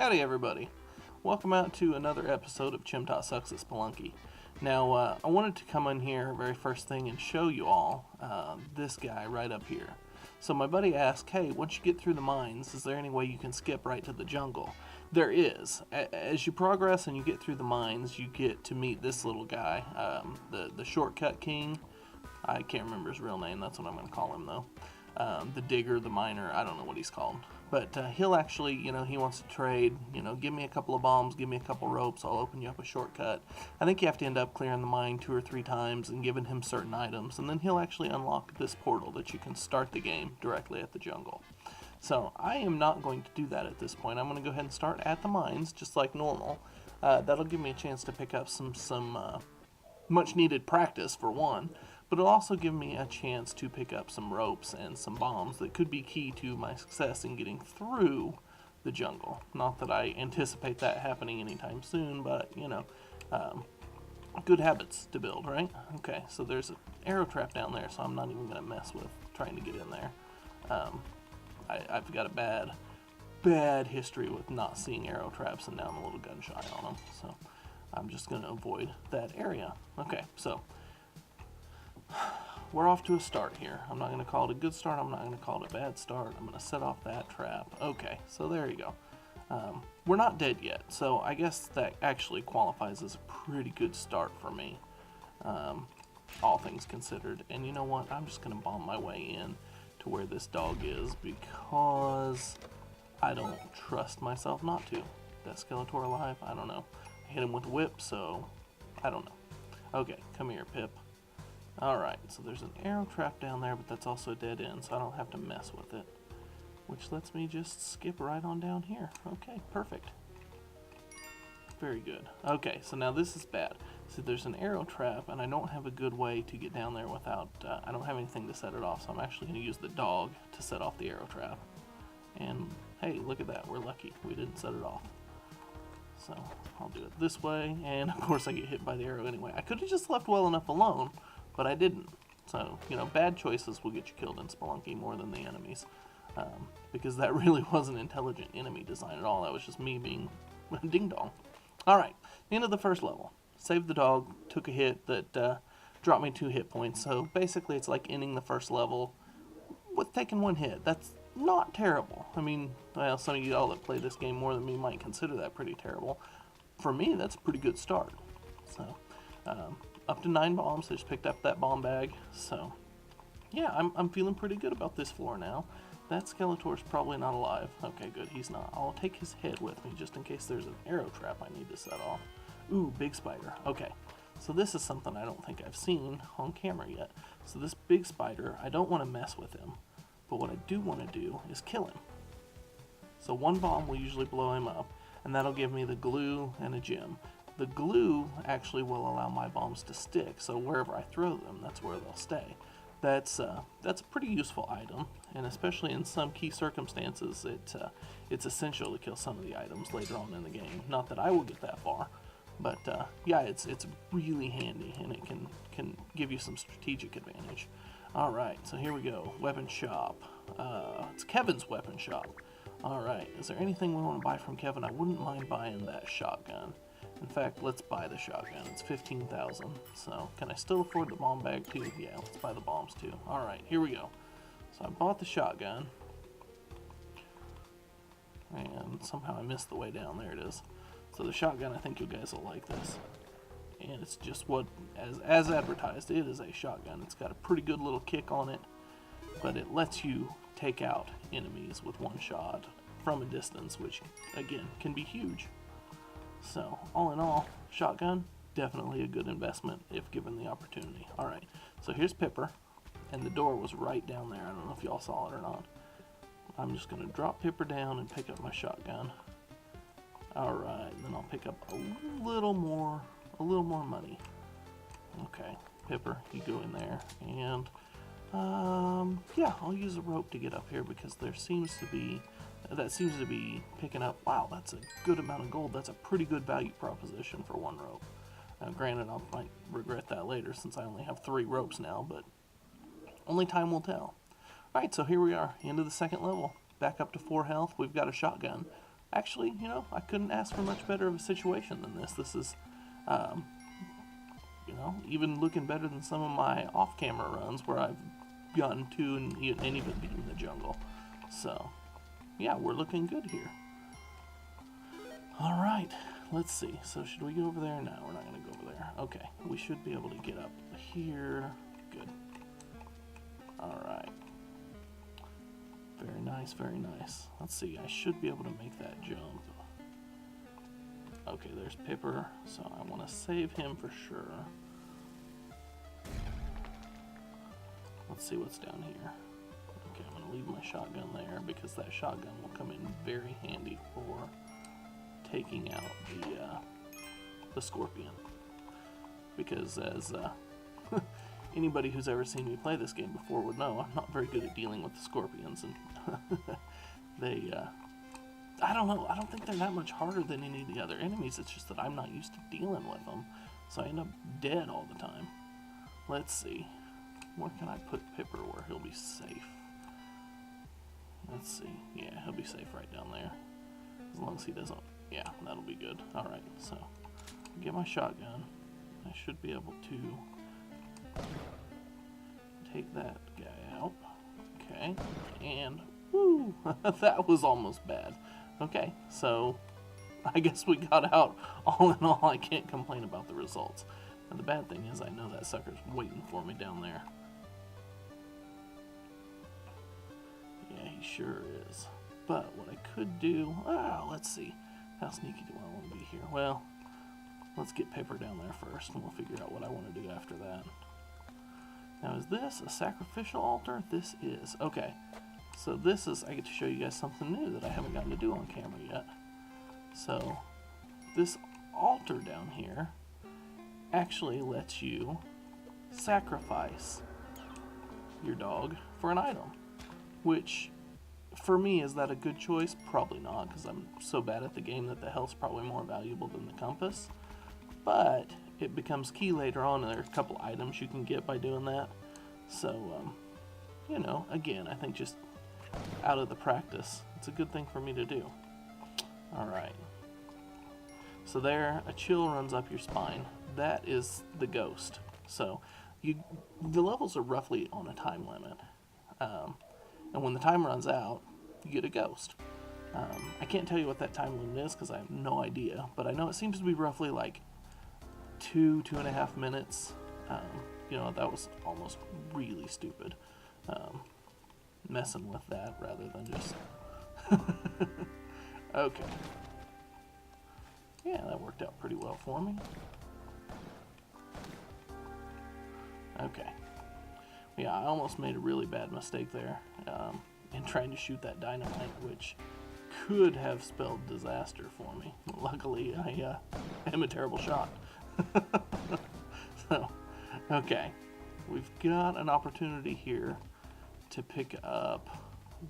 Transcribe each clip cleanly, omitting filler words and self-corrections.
Howdy everybody. Welcome out to another episode of Chimtot Sucks at Spelunky. Now, I wanted to come in here very first thing and show you all this guy right up here. So my buddy asked, hey, once you get through the mines, is there any way you can skip right to the jungle? There is. As you progress and you get through the mines, you get to meet this little guy, the Shortcut King. I can't remember his real name, that's what I'm going to call him though. The digger, the miner, I don't know what he's called. But he'll actually, he wants to trade, give me a couple of bombs, give me a couple ropes, I'll open you up a shortcut. I think you have to end up clearing the mine 2 or 3 times and giving him certain items, and then he'll actually unlock this portal that you can start the game directly at the jungle. So I am not going to do that at this point. I'm going to go ahead and start at the mines, just like normal. That'll give me a chance to pick up some much needed practice for one. But it'll also give me a chance to pick up some ropes and some bombs that could be key to my success in getting through the jungle. Not that I anticipate that happening anytime soon, but, good habits to build, right? Okay, so there's an arrow trap down there, so I'm not even going to mess with trying to get in there. I've got a bad history with not seeing arrow traps, and now I'm a little gun shy on them, so I'm just going to avoid that area. Okay, so we're off to a start here. I'm not going to call it a good start. I'm not going to call it a bad start. I'm going to set off that trap. Okay, so there you go. We're not dead yet, so I guess that actually qualifies as a pretty good start for me, all things considered. And you know what? I'm just going to bomb my way in to where this dog is because I don't trust myself not to. That Skeletor alive? I don't know. I hit him with a whip, so I don't know. Okay, come here, Pip. Alright, so there's an arrow trap down there, but that's also a dead end, so I don't have to mess with it. Which lets me just skip right on down here. Okay, perfect. Very good. Okay, so now this is bad. See, there's an arrow trap, and I don't have a good way to get down there without... I don't have anything to set it off, so I'm actually going to use the dog to set off the arrow trap. And, hey, look at that. We're lucky. We didn't set it off. So, I'll do it this way, and of course I get hit by the arrow anyway. I could have just left well enough alone, but I didn't. So, bad choices will get you killed in Spelunky more than the enemies. Because that really wasn't intelligent enemy design at all. That was just me being ding-dong. Alright, end of the first level. Saved the dog, took a hit that dropped me 2 hit points. So, basically it's like ending the first level with taking 1 hit. That's not terrible. I mean, well, some of you all that play this game more than me might consider that pretty terrible. For me, that's a pretty good start. So, up to 9 bombs. I just picked up that bomb bag. So, yeah, I'm feeling pretty good about this floor now. That Skeletor's probably not alive. Okay, good, he's not. I'll take his head with me just in case there's an arrow trap I need to set off. Ooh, big spider. Okay, so this is something I don't think I've seen on camera yet. So this big spider, I don't want to mess with him. But what I do want to do is kill him. So 1 bomb will usually blow him up, and that'll give me the glue and a gem. The glue actually will allow my bombs to stick, so wherever I throw them, that's where they'll stay. That's a pretty useful item, and especially in some key circumstances, it's essential to kill some of the items later on in the game. Not that I will get that far, but yeah, it's really handy, and it can give you some strategic advantage. Alright, so here we go. Weapon shop. It's Kevin's weapon shop. Alright, is there anything we want to buy from Kevin? I wouldn't mind buying that shotgun. In fact, let's buy the shotgun. It's 15,000. So, can I still afford the bomb bag too? Yeah, let's buy the bombs too. Alright, here we go. So I bought the shotgun. And somehow I missed the way down. There it is. So the shotgun, I think you guys will like this. And it's just what, as advertised, it is a shotgun. It's got a pretty good little kick on it. But it lets you take out enemies with 1 shot from a distance, which, again, can be huge. So, all in all, shotgun, definitely a good investment if given the opportunity. Alright, so here's Pipper, and the door was right down there. I don't know if y'all saw it or not. I'm just going to drop Pipper down and pick up my shotgun. Alright, then I'll pick up a little more money. Okay, Pipper, you go in there, and, yeah, I'll use a rope to get up here because that seems to be picking up. Wow, that's a good amount of gold. That's a pretty good value proposition for 1 rope. Granted, I might regret that later since I only have 3 ropes now, but only time will tell. Alright, so here we are, end of the 2nd level. Back up to 4 health. We've got a shotgun. actually, you know, I couldn't ask for much better of a situation than this. This is, you know, even looking better than some of my off-camera runs where I've gotten to and even beaten the jungle. So, yeah, we're looking good here. Alright, let's see. So should we go over there? No, we're not going to go over there. Okay, we should be able to get up here. Good. Alright. Very nice, very nice. Let's see, I should be able to make that jump. Okay, there's Pipper, so I want to save him for sure. Let's see what's down here. Okay, I'm going to leave my shotgun there because that shotgun will come in very handy for taking out the scorpion. Because as anybody who's ever seen me play this game before would know, I'm not very good at dealing with the scorpions, and they, I don't know, I don't think they're that much harder than any of the other enemies. It's just that I'm not used to dealing with them, so I end up dead all the time. Let's see, where can I put Pipper where he'll be safe? Let's see, yeah, he'll be safe right down there, as long as he doesn't, yeah, that'll be good. Alright, so, get my shotgun. I should be able to take that guy out. Okay, and woo, that was almost bad. Okay, so I guess we got out. All in all, I can't complain about the results. And the bad thing is I know that sucker's waiting for me down there. Yeah, he sure is. But what I could do, let's see. How sneaky do I want to be here? Well, let's get Pipper down there first, and we'll figure out what I want to do after that. Now, is this a sacrificial altar? This is. Okay, so this is, I get to show you guys something new that I haven't gotten to do on camera yet. So, this altar down here actually lets you sacrifice your dog for an item, which, for me, is that a good choice? Probably not, because I'm so bad at the game that the health's probably more valuable than the compass. But it becomes key later on, and there are a couple items you can get by doing that. So, you know, again, I think just out of the practice, it's a good thing for me to do. Alright. So there, a chill runs up your spine. That is the ghost. So, the levels are roughly on a time limit. And when the time runs out, you get a ghost. I can't tell you what that time limit is because I have no idea, but I know it seems to be roughly like 2.5 minutes. You know, that was almost really stupid. Messing with that rather than just... Okay. Yeah, that worked out pretty well for me. Okay. Yeah, I almost made a really bad mistake there in trying to shoot that dynamite, which could have spelled disaster for me. Luckily, I am a terrible shot. So, okay. We've got an opportunity here to pick up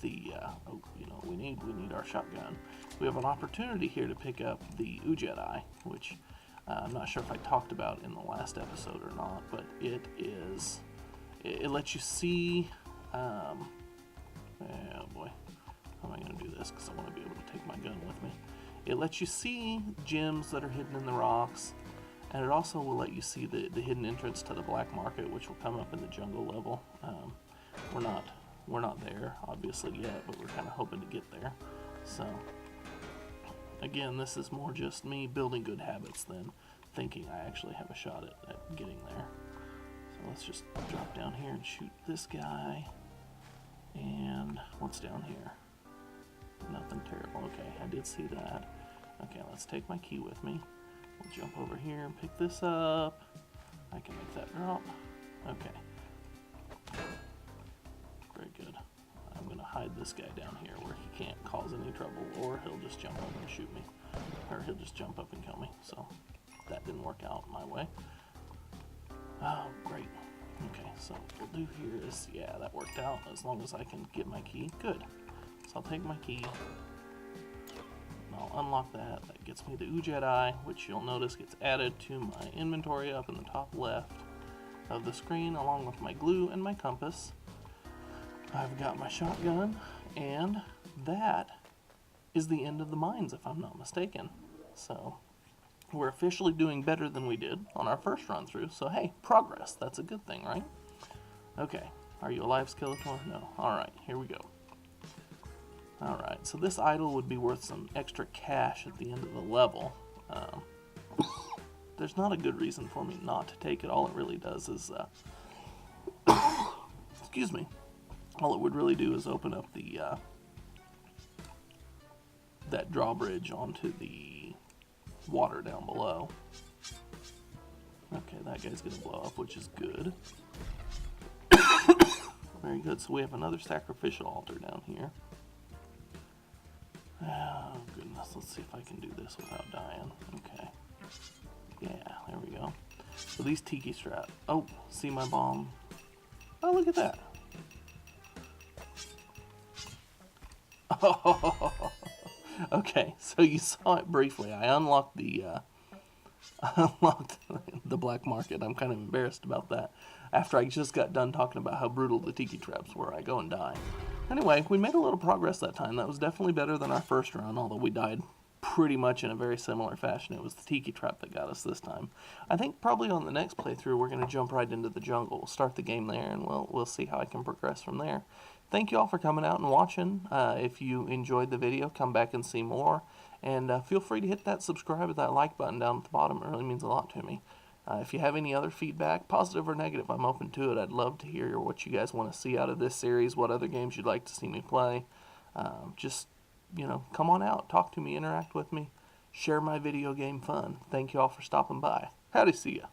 the, oh, you know, we need our shotgun. We have an opportunity here to pick up the Ujedi, which I'm not sure if I talked about in the last episode or not, but it lets you see, oh boy, how am I going to do this, because I want to be able to take my gun with me. It lets you see gems that are hidden in the rocks, and it also will let you see the hidden entrance to the black market, which will come up in the jungle level. We're not there, obviously, yet, but we're kind of hoping to get there. So, again, this is more just me building good habits than thinking I actually have a shot at getting there. So let's just drop down here and shoot this guy. And what's down here? Nothing terrible. Okay, I did see that. Okay, let's take my key with me. We'll jump over here and pick this up. I can make that drop. Okay. Very good. I'm going to hide this guy down here where he can't cause any trouble, or he'll just jump up and shoot me. Or he'll just jump up and kill me. So that didn't work out my way. Oh, great. Okay, so what we'll do here is, yeah, that worked out as long as I can get my key. Good. So I'll take my key. And I'll unlock that. That gets me the Ujedi, which you'll notice gets added to my inventory up in the top left of the screen, along with my glue and my compass. I've got my shotgun, and that is the end of the mines, if I'm not mistaken. So we're officially doing better than we did on our first run through. So hey, progress. That's a good thing, right? Okay. Are you alive, Skeletor? No. Alright, here we go. Alright, so this idol would be worth some extra cash at the end of the level. There's not a good reason for me not to take it. All it really does is, excuse me. All it would really do is open up the, that drawbridge onto the water down below. Okay, that guy's gonna blow up, which is good. Very good. So we have another sacrificial altar down here. Oh, goodness. Let's see if I can do this without dying. Okay. Yeah, there we go. So these tiki straps. Oh, see my bomb? Oh, look at that. Oh, okay, so you saw it briefly. I unlocked the black market. I'm kind of embarrassed about that. After I just got done talking about how brutal the tiki traps were, I go and die. Anyway, we made a little progress that time. That was definitely better than our first run, although we died pretty much in a very similar fashion. It was the tiki trap that got us this time. I think probably on the next playthrough we're going to jump right into the jungle. We'll start the game there, and we'll see how I can progress from there. Thank you all for coming out and watching. If you enjoyed the video, come back and see more. And feel free to hit that subscribe or that like button down at the bottom. It really means a lot to me. If you have any other feedback, positive or negative, I'm open to it. I'd love to hear what you guys want to see out of this series, what other games you'd like to see me play. Just, come on out, talk to me, interact with me, share my video game fun. Thank you all for stopping by. Howdy, see ya.